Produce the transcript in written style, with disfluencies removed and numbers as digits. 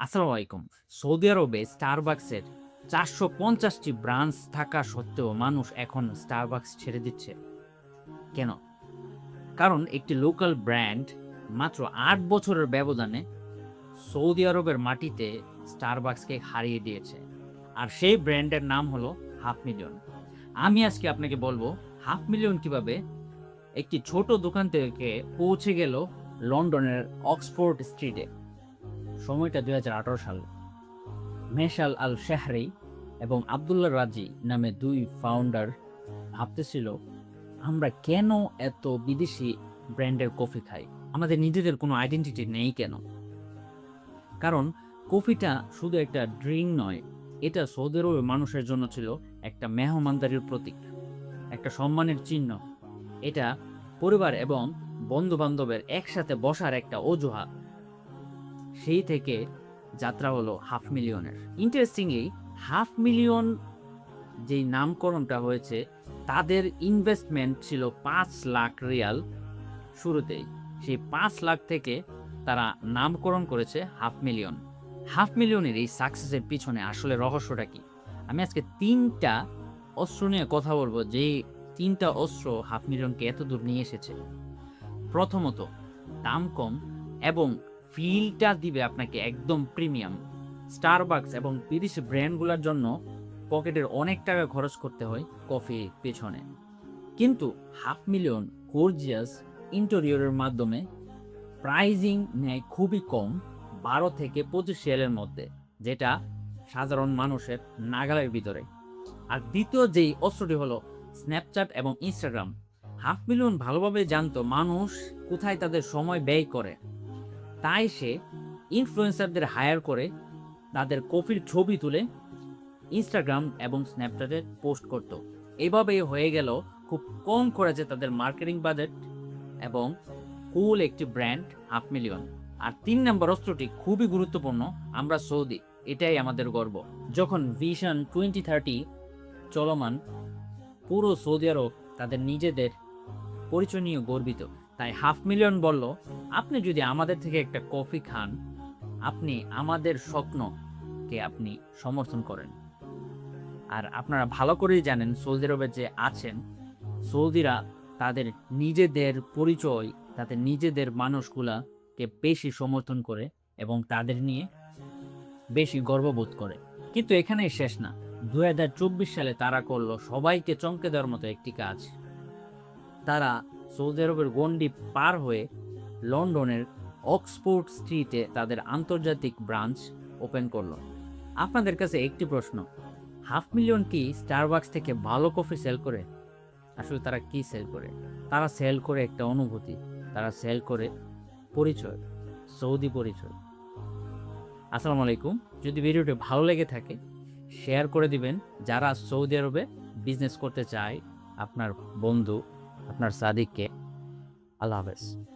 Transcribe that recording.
আসসালামু আলাইকুম। সৌদি আরবে স্টারবাকসের ৪৫০টি ব্রাঞ্চ থাকা সত্ত্বেও মানুষ এখন স্টারবাকস ছেড়ে দিচ্ছে। কেন? কারণ একটি লোকাল ব্র্যান্ড মাত্র ৮ বছরের ব্যবধানে সৌদি আরবের মাটিতে স্টারবাকসকে হারিয়ে দিয়েছে। আর সেই ব্র্যান্ডের নাম হলো হাফ মিলিয়ন। আমি আজকে আপনাকে বলব হাফ মিলিয়ন কিভাবে একটি ছোট দোকান থেকে পৌঁছে গেল লন্ডনের অক্সফোর্ড স্ট্রিটে। সময়টা ২০১৮ সাল। মেশাল আল শেহরি এবং আব্দুল্লাহ রাজি নামে দুই ফাউন্ডার ভাবতেছিল, আমরা কেন এত বিদেশি ব্র্যান্ডের কফি খাই? আমাদের নিজেদের কোনো আইডেন্টিটি নেই কেন? কারণ কফিটা শুধু একটা ড্রিঙ্ক নয়, এটা সৌদি আরবের মানুষের জন্য ছিল একটা মেহমানদারির প্রতীক, একটা সম্মানের চিহ্ন। এটা পরিবার এবং বন্ধু বান্ধবের একসাথে বসার একটা অজুহাত। সেই থেকে যাত্রা হলো হাফ মিলিয়নের। ইন্টারেস্টিংলি হাফ মিলিয়ন যেই নামকরণটা হয়েছে, তাদের ইনভেস্টমেন্ট ছিল ৫ লাখ রিয়াল শুরুতেই। সেই ৫ লাখ থেকে তারা নামকরণ করেছে হাফ মিলিয়ন। হাফ মিলিয়নের এই সাকসেসের পিছনে আসলে রহস্যটা কি? আমি আজকে ৩টা অস্ত্র নিয়ে কথা বলবো, যেই ৩টা অস্ত্র হাফ মিলিয়নকে এতদূর নিয়ে এসেছে। প্রথমত, দাম কম এবং ফিলটা দিবে আপনাকে একদম প্রিমিয়াম। স্টারবাকস এবং বিদেশি ব্র্যান্ডগুলোর জন্য পকেটের অনেক টাকা খরচ করতে হয় কফির পেছনে। কিন্তু হাফ মিলিয়ন গর্জিয়াস ইন্টেরিয়রের মাধ্যমে প্রাইজিং নেয় খুবই কম, ১২ থেকে ২৫ রিয়ালের মধ্যে, যেটা সাধারণ মানুষের নাগালের ভিতরে। আর দ্বিতীয় যেই অস্ত্রটি হলো স্ন্যাপচ্যাট এবং ইনস্টাগ্রাম। হাফ মিলিয়ন ভালোভাবে জানতো মানুষ কোথায় তাদের সময় ব্যয় করে, তাই সে ইনফ্লুয়েন্সারদের হায়ার করে তাদের কফির ছবি তুলে ইনস্টাগ্রাম এবং স্ন্যাপচ্যাটে পোস্ট করত। এভাবেই হয়ে গেল খুব কম খরচে তাদের মার্কেটিং বাজেট এবং কুল একটি ব্র্যান্ড হাফ মিলিয়ন। আর ৩ নম্বর অস্ত্রটি খুবই গুরুত্বপূর্ণ। আমরা সৌদি, এটাই আমাদের গর্ব। যখন ভিশন 2030 চলমান, পুরো সৌদি আরব তাদের নিজেদের পরিচয় নিয়ে গর্বিত। তাই হাফ মিলিয়ন বলল, আপনি যদি আমাদের থেকে একটা কফি খান, আপনি আমাদের স্বপ্নকে আপনি সমর্থন করেন। আর আপনারা ভালো করেই জানেন, সৌদি আরবে যে আছেন, সৌদিরা তাদের নিজেদের পরিচয়, তাদের নিজেদের মানুষগুলাকে বেশি সমর্থন করে এবং তাদের নিয়ে বেশি গর্ববোধ করে। কিন্তু এখানেই শেষ না। ২০২৪ সালে তারা করলো সবাইকে চমকে দেওয়ার মতো একটি কাজ। তারা সৌদি আরবের গণ্ডি পার হয়ে লন্ডনের অক্সফোর্ড স্ট্রিটে তাদের আন্তর্জাতিক ব্রাঞ্চ ওপেন করলো। আপনাদের কাছে একটি প্রশ্ন, হাফ মিলিয়ন কি স্টারবাকস থেকে ভালো কফি সেল করে? আসলে তারা কি সেল করে? তারা সেল করে একটা অনুভূতি, তারা সেল করে পরিচয়, সৌদি পরিচয়। আসসালামু আলাইকুম। যদি ভিডিওটি ভালো লেগে থাকে, শেয়ার করে দিবেন যারা সৌদি আরবে বিজনেস করতে চায়, আপনার বন্ধু, আপনার সাদিককে। আল্লাহ হাফেজ।